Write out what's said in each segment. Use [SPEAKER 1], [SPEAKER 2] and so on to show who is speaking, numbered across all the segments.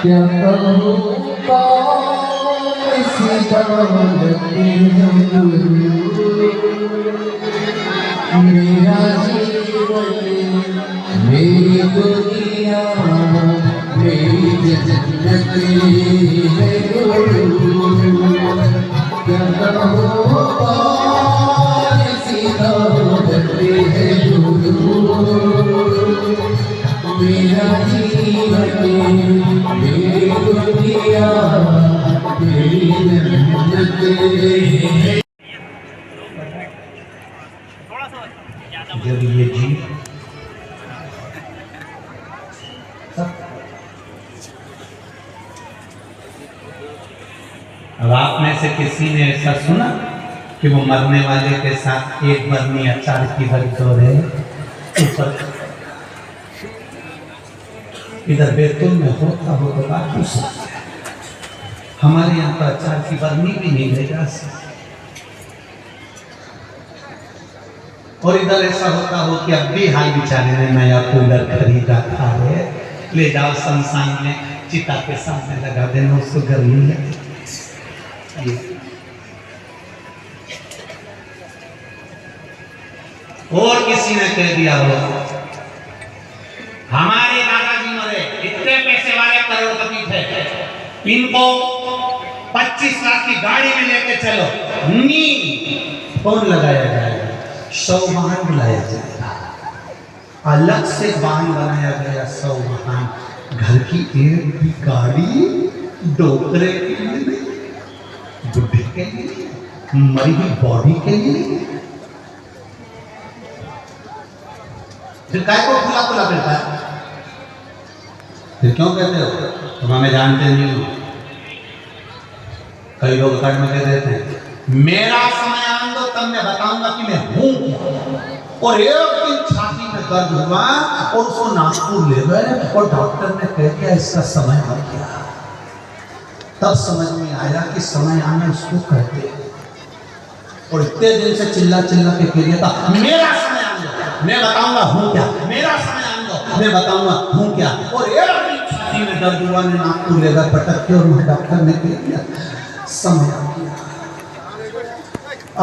[SPEAKER 1] क्या कहूँ कैसी दौलती है मेरा जीवन मेरी दुनिया मेरी जन्नत है क्या कहूँ कैसी दौलती है मेरा जीवन मेरी दुनिया मेरी जन्नत है।
[SPEAKER 2] जब ये जी अब आप में से किसी ने ऐसा सुना कि वो मरने वाले के साथ एक बरनी अचार की भरी दो रहे ऊपर इधर बैतूल में होता हो तो बात हो सकती है। हमारे यहाँ पर अचार की बरनी भी नहीं ले जा सकती। और इधर ऐसा होता हो कि अब भी हाल बेचारे ने नया कूलर खरीदा था ले जाओ शमशान में चिता के सामने लगा देना उसको गर्मी लगे। और किसी ने कह दिया हो हमारे दादाजी मरे इतने पैसे वाले करोड़पति थे इनको 25 लाख की गाड़ी में लेके चलो नी कौन लगाया जाएगा 100 वाहन बुलाया जाएगा अलग से वाहन बनाया गया 100 वाहन घर की एक भी गाड़ी डोकरे के लिए बुढ़े के लिए मरी हुई बॉडी के लिए फिर काय को खुला खुला फिरता है फिर क्यों कहते हो तुम हमें जानते नहीं हो। कई लोग कट में कह देते हैं मेरा समय आन दो तब मैं बताऊंगा कि मैं हूं और एक दिन छाती में दर्द हुआ और उसको नागपुर ले गए और डॉक्टर ने कह दिया इसका समय आ गया तब समझ में आया कि समय आना उसको कहते हैं और इतने दिन से चिल्ला चिल्ला के कह दिया था मेरा समय आन दो मैं बताऊंगा हूं क्या मेरा समय आन दो मैं बताऊंगा हूं क्या और एक दिन छाती में दर्द हुआ ने नागपुर ले गए पटक के और वह डॉक्टर ने कह दिया समय आ गया।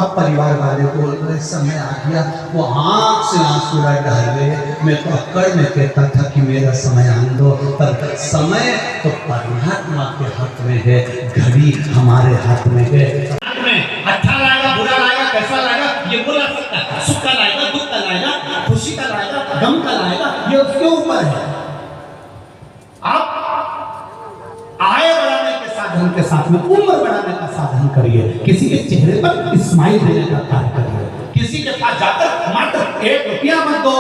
[SPEAKER 2] अब परिवार वाले बोल रहे समय आ गया वो आंख से आंसू डाले मैं तो अक्कड़ में कहता था कि मेरा समय आन दो पर समय तो परमात्मा के हाथ में है घड़ी हमारे हाथ में है। अच्छा लाएगा बुरा लाएगा कैसा लाएगा ये बोला सकता है सुख का लाएगा दुख का लाएगा खुशी का लाएगा गम का लाएगा ये उसके ऊपर है। आप आय बढ़ाने के साधन के साथ में उम्र बढ़ाने का साधन करिए किसी के चेहरे पर स्माइल देने का कार्य करिए किसी के पास जाकर मात्र 1 रुपया मत दो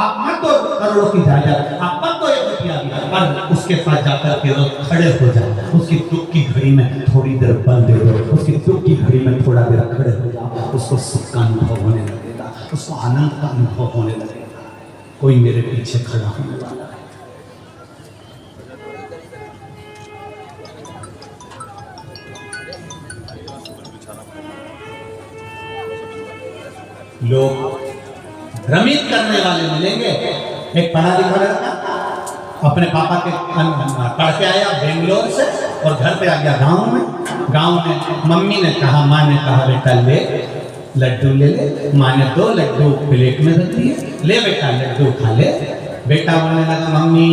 [SPEAKER 2] आप मत दो करोड़ों की जायदाद आप मत दो 1 रुपया भी पर उसके पास जाकर के लोग खड़े हो जाओ उसकी दुख की घड़ी में थोड़ी देर बल दे दो उसकी दुख की घड़ी में थोड़ा देर खड़े हो जाओ उसको सुख का अनुभव होने लगेगा उसको आनंद का अनुभव होने लगेगा कोई मेरे पीछे खड़ा होने वाला है। लोग भ्रमित करने वाले मिलेंगे। एक पढ़ा लिखा लड़का अपने पापा के पढ़ के आया बेंगलोर से और घर पे आ गया गांव में मम्मी ने कहा माँ ने कहा बेटा ले लड्डू ले ले माँ ने 2 लड्डू प्लेट में रख दिए ले बेटा लड्डू खा ले बेटा बोलने लगा मम्मी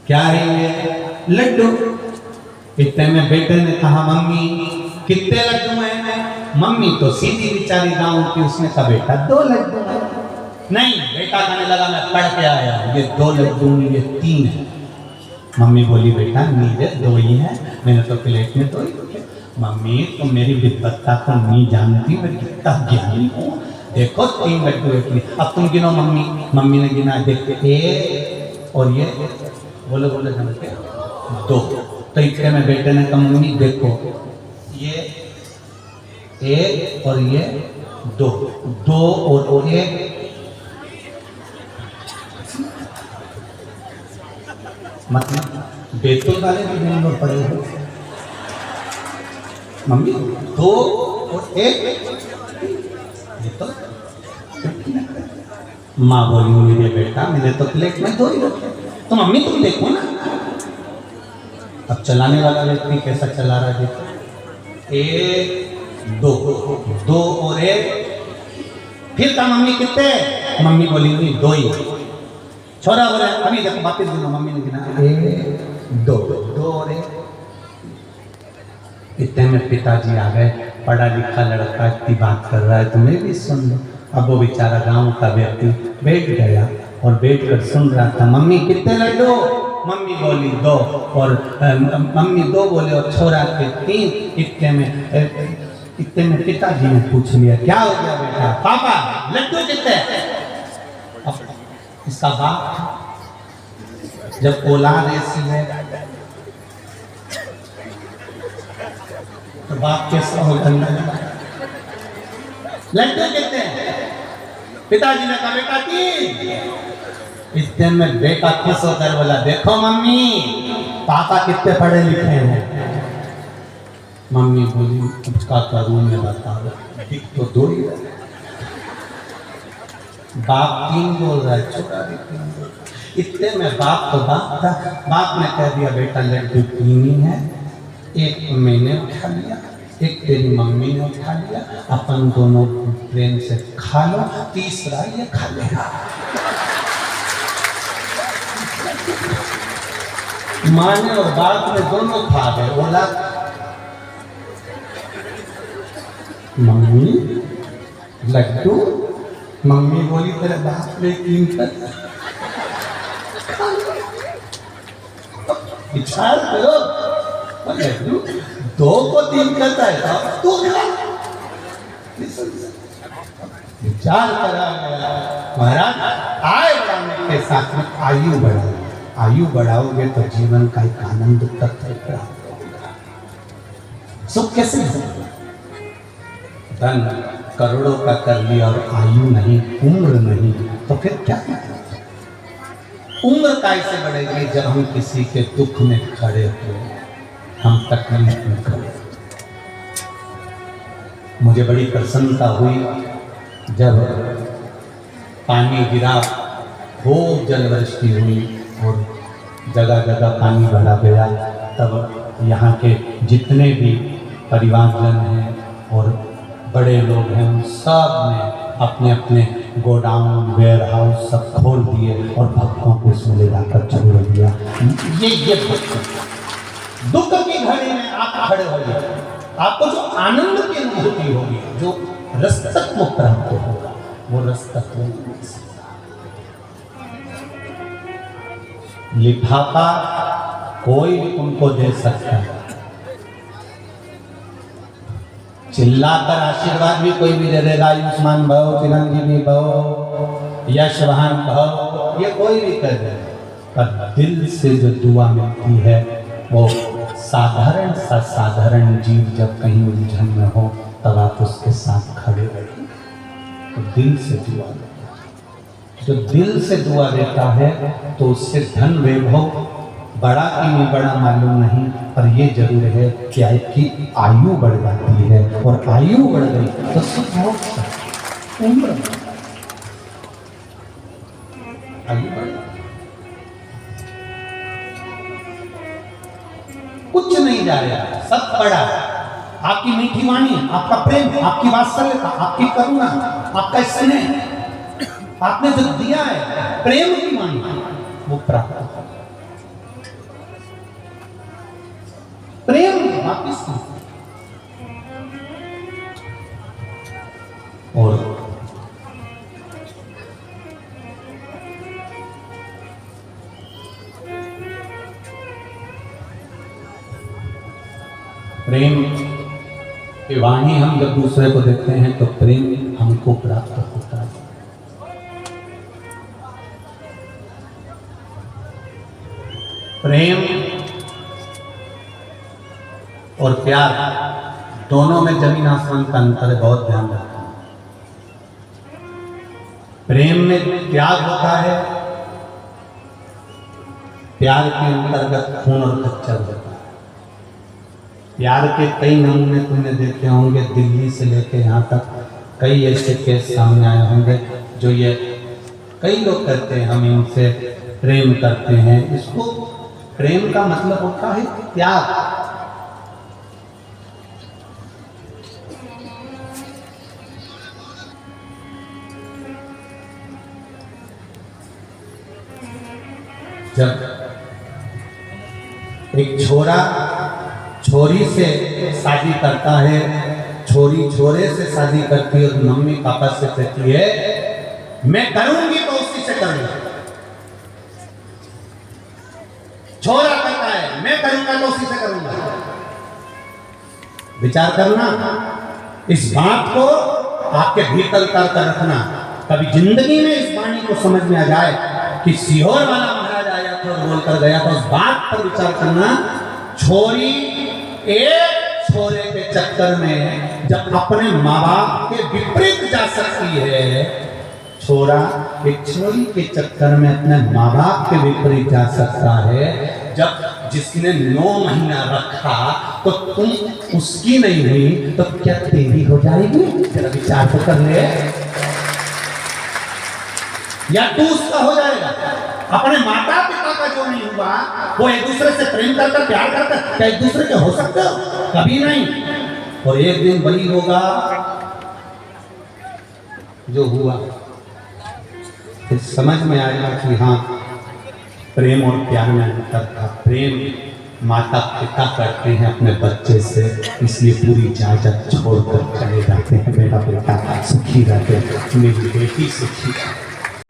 [SPEAKER 2] क्या है ये लड्डू इतने में बेटे ने कहा मम्मी कितने लड्डू हैं मम्मी तो सीधी बेचारी गांव की उसने कहा बेटा 2 लड्डू नहीं बेटा कहने लगा मैं पढ़ के आया ये 2 लड्डू ये 3 है मम्मी बोली बेटा नीचे 2 ही है मैंने तो प्लेट में 2 ही रखे मम्मी तुम मेरी विद्वत्ता को नहीं जानती, मैं कितना ज्ञानी हूँ। देखो 3 लड्डू इतनी, अब तुम गिनो मम्मी। मम्मी ने गिना, देखते 1 और ये बोले बोले जम के 2। तो इतने में बेटे ने कहा मम्मी देखो ये 1 और ये 2, 2 और 1। मतलब बेतुल वाले भी गिनने पड़े हो मम्मी, 2 और 1। ये तो माँ बोली मेरे बेटा मैंने तो प्लेट में 2 ही रखे, तो मम्मी तुम देखो ना। अब चलाने वाला व्यक्ति कैसा चला रहा है देखो, 1 2 2 और 1। फिर कहा मम्मी कितने, मम्मी बोली 2 ही। छोरा बोले अभी देखो वापिस गिनो, मम्मी ने गिना 1 2 2 और 1। इतने में पिताजी आ गए, पढ़ा लिखा लड़का इतनी बात कर रहा है तुम्हें भी सुन लो। अब वो बेचारा गांव का व्यक्ति बैठ गया और बैठकर सुन रहा था। मम्मी कितने लड्डू, मम्मी बोली 2 और मम्मी 2 बोले और छोरा के 3। इतने में पिताजी ने पूछ लिया क्या हो गया बेटा, पापा लड्डू कितने। अब इसका बाप जब औलाद ऐसी है तो बाप कैसा होगा, लड्डू कितने। पिताजी ने कहा बेटा 3। इतने में बेटा खुश होकर बोला देखो मम्मी पापा कितने पढ़े लिखे हैं। मम्मी बोली उसका करूँ मैं बताओ, दिख तो 2 ही है। बाप 3 बोल रहा है, छोटा भी 3 बोल रहा है। इतने में बाप तो बाप था, बाप ने कह दिया बेटा लड्डू 3 ही है, 1 मैंने उठा लिया, 1 तेरी मम्मी ने उठा लिया, अपन दोनों प्रेम से खा लो, तीसरा ये खा लेगा। माँ ने और बाप ने दोनों खा गए। बोला मम्मी लड्डू, मम्मी बोली तेरे बाप ने 3 कर। विचार करो लड्डू 2 को 3 करता है तो विचार करा गया। महाराज आय बढ़ाने के साथ में आयु बढ़ाओ, आयु बढ़ाओगे तो जीवन का एक आनंद तत्व प्राप्त होगा। सुख कैसे होगा, धन करोड़ों का कर लिया और आयु नहीं, उम्र नहीं, तो फिर क्या करें। उम्र कैसे बढ़ेगी जब हम किसी के दुख में खड़े हो, हम तकलीफ में खड़े। मुझे बड़ी प्रसन्नता हुई जब पानी गिरा, खूब जलवृष्टि हुई और जगह जगह पानी भरा गया। तब यहाँ के जितने भी परिवारजन हैं और बड़े लोग हैं उन सब ने अपने अपने गोडाउन वेयर हाउस सब खोल दिए और भक्तों को उसमें ले जाकर छोड़ दिया। ये दुख की घड़ी में आप खड़े हो गए, आपको जो आनंद की अनुभूति होगी, जो रस तत्व प्राप्त होगा, वो रस तत्व लिफाफा कोई भी तुमको दे सकता है, चिल्लाकर आशीर्वाद भी कोई भी दे देगा, आयुष्मान भव, चिरंजीवी भव, यशवान भव, ये कोई भी कर दे। पर दिल से जो दुआ मिलती है वो साधारण सा साधारण जीव जब कहीं उलझन में हो तब आप उसके साथ खड़े रहिए। तो दिल से दुआ देता है, जो दिल से दुआ देता है तो उससे धन वैभव बड़ा कि नहीं बड़ा मालूम नहीं, पर ये जरूर है कि आपकी आयु बढ़ जाती है, और आयु बढ़ गई तो सुख होगा, उम्र आयु बढ़, कुछ नहीं जाएगा, सब बड़ा। आपकी मीठी वाणी, आपका प्रेम, आपकी वात्सल्यता, आपकी करुणा, आपका स्नेह, आपने जो दिया है प्रेम की वाणी, वो प्राप्त होगा। प्रेम वापिस और प्रेम वहीं हम जब दूसरे को देखते हैं तो प्रेम हमको प्राप्त होता है। प्रेम और प्यार दोनों में जमीन आसमान का अंतर है, बहुत ध्यान रखना। प्रेम में त्याग होता है, प्यार के अंतर्गत खून और खच्चर होता है। प्यार के कई नमूने तुमने देखे होंगे, दिल्ली से लेके यहाँ तक कई ऐसे केस सामने आए होंगे जो ये कई लोग कहते हैं हम इनसे प्रेम करते हैं। इसको प्रेम का मतलब होता है त्याग। जब एक छोरा छोरी से शादी करता है, छोरी छोरे से शादी करती है, तो मम्मी पापा से कहती है मैं करूंगी तो उसी से करूंगी। छोरा कहता है मैं करूंगा तो उसी से करूंगा। विचार करना, इस बात को आपके भीतर उतार कर रखना। कभी जिंदगी में इस वाणी को समझ में आ जाए कि सीहोर वाला महाराज आया था और बोल कर गया था, उस बात पर विचार करना। छोरी एक छोरे के चक्कर में जब अपने माँ बाप के विपरीत जा सकती है, छोरा एक छोरी के चक्कर में अपने माँ बाप के विपरीत जा सकता है। जब जिसने 9 महीना रखा तो तुम उसकी नहीं हुई तो क्या तेरी हो जाएगी? तेरा विचार तो कर ले। या तू उसका हो जाएगा? अपने माता पिता का जो नहीं हुआ वो एक दूसरे से प्रेम करकर प्यार करकर क्या एक दूसरे के हो सकते हो? कभी नहीं। और एक दिन वही होगा जो हुआ, फिर समझ में आएगा कि हाँ प्रेम और प्यार में अंतर था। प्रेम माता पिता करते हैं अपने बच्चे से, इसलिए पूरी इजाजत छोड़कर चले जाते हैं। मेरा बेटा सुखी रहते, मेरी बेटी सुखी।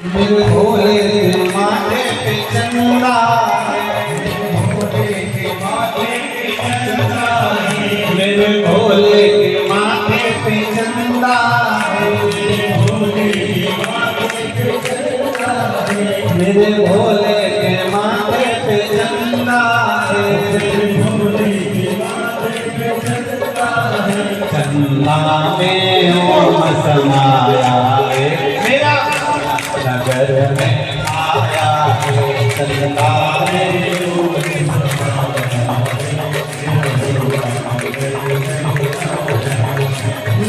[SPEAKER 2] मेरे भोले के माथे पे चंदा, मेरे भोले के माथे पे चंदा, मेरे भोले के माथे पे चंदा, चंदा में ओम समाया है, मेरा नगर में आया है। चंदा में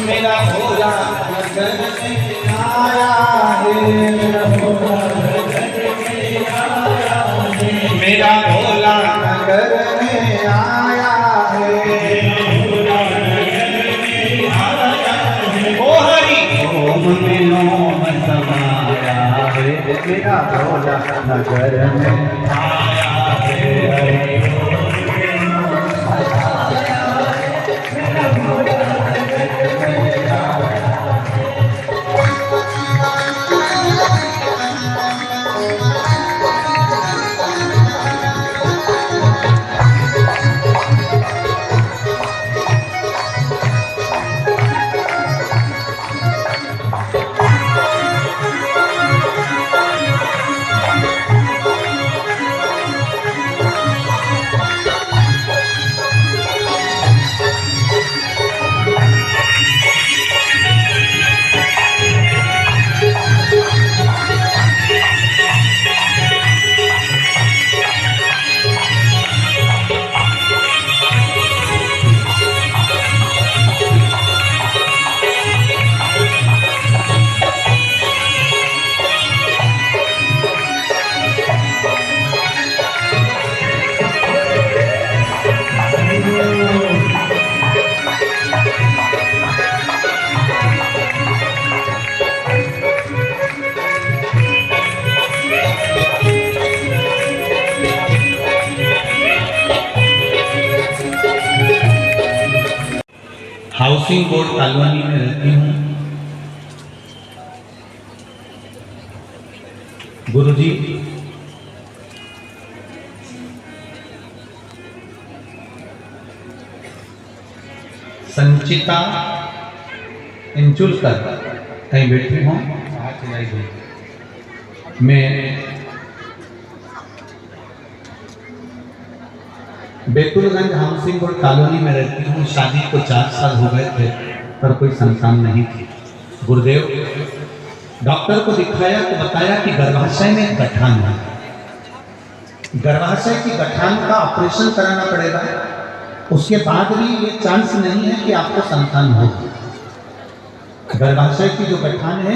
[SPEAKER 2] मेरा भोला नगर में आया है, मेरा भोला नगर में आया है। ओ हरि ओम में ओम समाया है, मेरा भोला नगर में आया है। हाउसिंग बोर्ड कॉलोनी में रहती हूँ। गुरुजी संचिता इंचुलकर कहीं बैठी हूँ, मैं बैतुलगंज हाउसिंग बोर्ड कॉलोनी में रहती हूँ। शादी को 4 साल हो गए थे पर कोई संतान नहीं थी। गुरुदेव डॉक्टर को दिखाया तो बताया कि गर्भाशय में गठान है, गर्भाशय की गठान का ऑपरेशन कराना पड़ेगा, उसके बाद भी ये चांस नहीं है कि आपको संतान हो। गर्भाशय की जो गठान है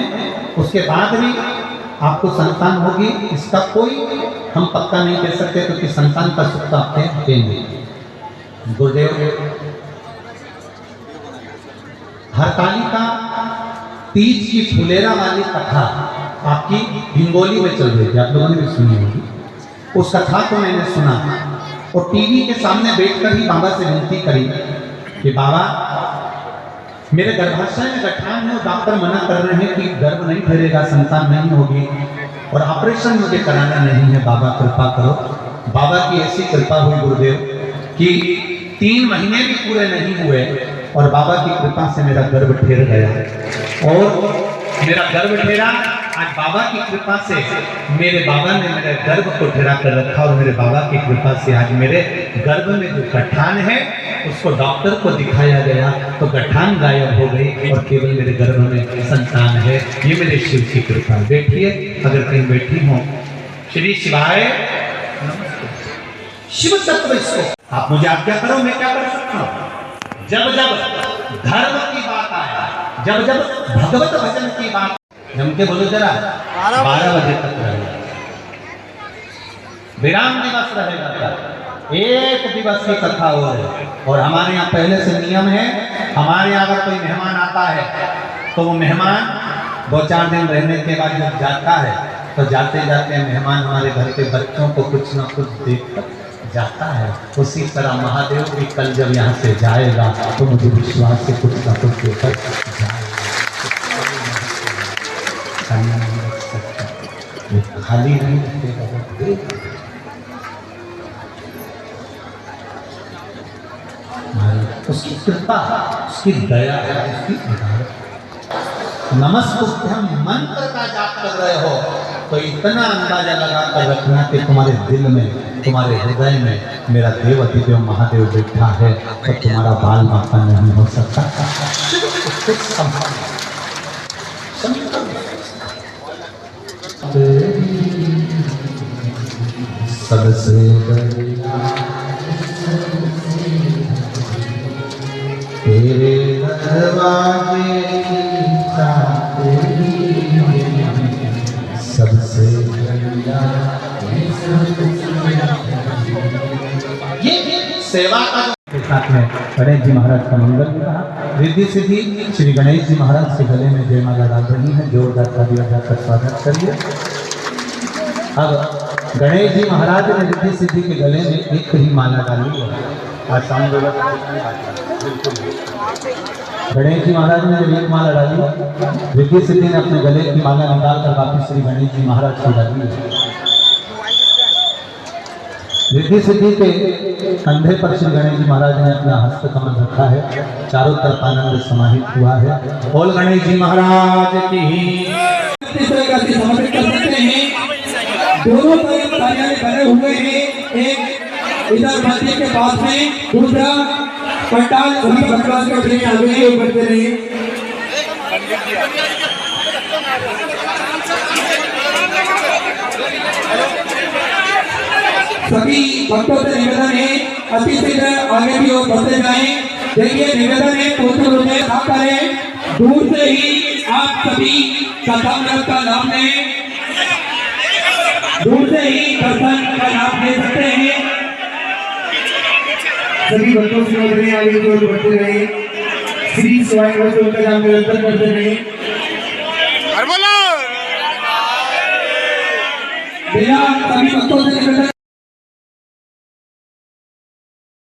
[SPEAKER 2] उसके बाद भी आपको संतान होगी, इसका कोई हम पक्का नहीं कह सकते क्योंकि संतान का सुख तो आपके देंगे। गुरुदेव हरतालिका तीज की फुलेरा वाली कथा आपकी हिंगोली में चल रही थी, आप लोगों ने भी सुनी होगी। उस कथा को मैंने सुना और टीवी के सामने बैठकर ही बाबा से विनती करी कि बाबा मेरे गर्भाशय में गठान है और डॉक्टर मना कर रहे हैं कि गर्भ नहीं ठहरेगा, संतान नहीं होगी और ऑपरेशन मुझे कराना नहीं है, बाबा कृपा करो। बाबा की ऐसी कृपा हुई गुरुदेव कि 3 महीने भी पूरे नहीं हुए और बाबा की कृपा से मेरा गर्भ ठहर गया और मेरा गर्भ ठहरा। आज बाबा की कृपा से मेरे बाबा ने मेरे गर्भ को ठहरा कर रखा और मेरे बाबा की कृपा से आज मेरे गर्भ में जो गठान है उसको डॉक्टर को दिखाया गया तो गठान गायब हो गई और केवल मेरे गर्भ में संतान है। ये मेरे शिव की कृपा। बैठिए, अगर कहीं बैठी हो। श्री शिवाय शिव तत्व इसको आप मुझे आज्ञा करो, मैं क्या कर सकता हूँ। जब जब धर्म की बात आए, जब जब भगवत भजन की बात, जम के बोलो जरा, 12 बजे तक रहेगा, विराम दिवस रहेगा, 1 दिवस की कथा हो रही है। और हमारे यहाँ पहले से नियम है, हमारे यहाँ अगर कोई मेहमान आता है तो वो मेहमान 2-4 दिन रहने के बाद जब जाता है तो जाते जाते मेहमान हमारे घर के बच्चों को कुछ ना कुछ देकर जाता है। उसी तरह महादेव भी कल जब यहाँ से जाएगा तो मुझे विश्वास से कुछ ना कुछ देकर जाएगा। खाली नहीं रखेगा, उसकी कृपा, उसकी दया है, उसकी नमस्तुभ्यम मंत्र का जाप कर रहे हो तो इतना अंदाजा लगा कर रखना कि तुम्हारे दिल में, तुम्हारे हृदय में मेरा देव दिव्य महादेव बैठा है तो तुम्हारा बाल बांका नहीं हो सकता। सबसे तेरे दरवाजे सबसे ये सेवा का के साथ में गणेश जी महाराज का मंगल भी कहा। रिद्धि सिद्धि श्री गणेश जी महाराज के गले में जयमाला डाल रही है, जोरदार तालियां बजाकर स्वागत करिए। अब गणेश जी महाराज ने रिद्धि सिद्धि के गले में एक ही माला डाली है। आसान गणेश जी महाराज ने जब एक माला डाली, रिद्धि सिद्धि ने अपने गले की माला निकालकर वापिस श्री गणेश जी महाराज को डाली है। रिद्धि सिद्धि के कंधे पर श्री गणेश जी महाराज ने अपना हस्त कमल रखा है, चारों तरफ आनंद समाहित हुआ है। बोल गणेश जी महाराज की।
[SPEAKER 3] समर्पित कर सकते हैं। दोनों तरफ कार्यालय बने हुए हैं, एक इधर मंदिर के पास में, दूसरा पंडाल सभी भक्तवास के उठने आगे बढ़ते रहे। सभी भक्तों से निवेदन है अति शीघ्र आगे भी और बढ़ते जाएं। देखिए निवेदन है पूर्ण रूप में ना करें, दूर से ही आप सभी कथामृत का लाभ लें, दूर से ही दर्शन का लाभ ले सकते हैं। सभी भक्तों से निवेदन है आगे की ओर बढ़ते रहे, श्री शिवाय वस्तु का नाम निरंतर करते रहे। बिना सभी भक्तों से निवेदन